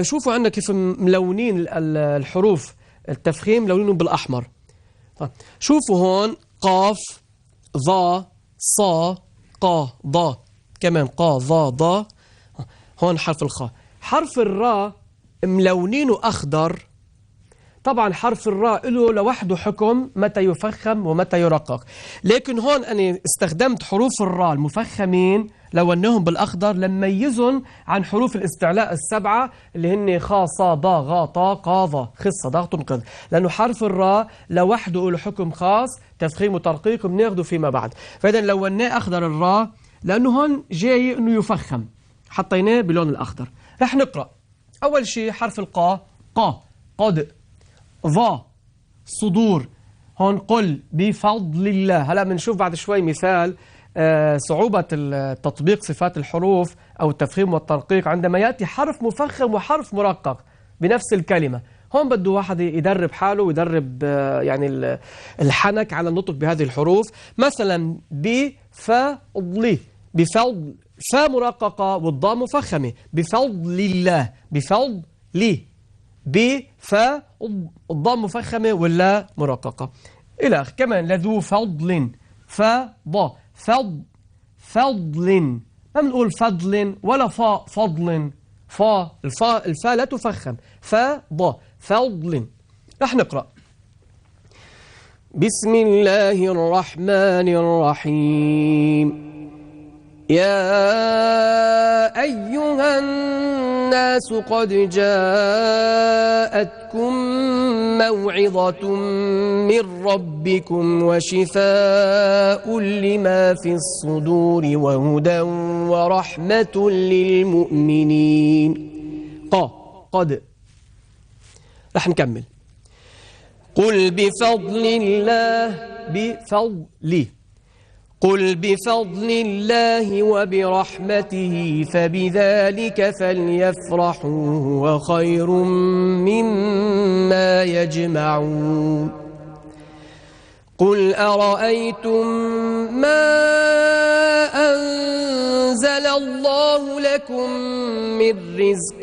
شوفوا عندنا كيف ملونين الحروف التفخيم، ملونينهم بالأحمر. طيب شوفوا هون قاف ظا صا قا ضا، كمان قا ظا ضا. هون حرف الخاء. حرف الراء ملونينه أخضر. طبعا حرف الراء له لوحده حكم متى يفخم ومتى يرقق، لكن هون أنا استخدمت حروف الراء المفخمين لونهم بالأخضر لميزهم عن حروف الاستعلاء السبعة اللي هن خا صا ضا غا طا قا ظا خص ضغط تنقذ، لأنه حرف الراء لوحده له حكم خاص تفخيم وترقيق بناخده فيما بعد. فإذا لوناه أخضر الراء لأنه هون جاي إنه يفخم، حطيناه بلون الأخضر. رح نقرأ أول شيء حرف القا قا قد ظا صدور. هون قل بفضل الله. هلا بنشوف بعد شوي مثال صعوبة تطبيق صفات الحروف أو التفخيم والترقيق عندما يأتي حرف مفخم وحرف مرقق بنفس الكلمة. هون بده واحد يدرب حاله ويدرب يعني الحنك على النطق بهذه الحروف. مثلا بفضل، بفضل فا مرققة والضاء مفخمة. بفضل الله، بفضل لي، بفا الضاء مفخمة ولا مرققة إلى آخره. كمان لذو فضل فض فضل، ما بنقول فضل ولا فا فضل. الفا لا تفخم. فض فضل. رح نقرأ بسم الله الرحمن الرحيم. يا أيها الناس قد جاءتكم موعظة من ربكم وشفاء لما في الصدور وهدى ورحمة للمؤمنين. قد. رح نكمل. قل بفضل الله بفضل، قل بفضل الله وبرحمته فبذلك فليفرحوا هو خير مما يجمعون. قل أرأيتم ما أنزل الله لكم من رزق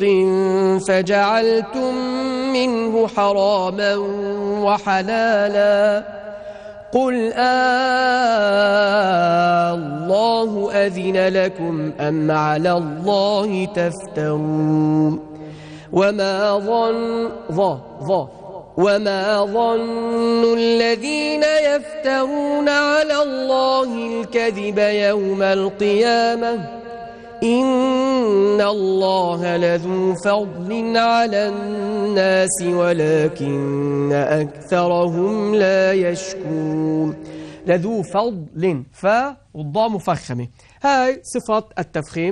فجعلتم منه حراما وحلالا، قل الله أذن لكم أم على الله تفترون. وما ظن الذين يفترون على الله الكذب يوم القيامة إن الله لذو فضل على الناس ولكن أكثرهم لا يشكرون. لذو فضل، فا والضاء مفخمة، هاي صفة التفخيم.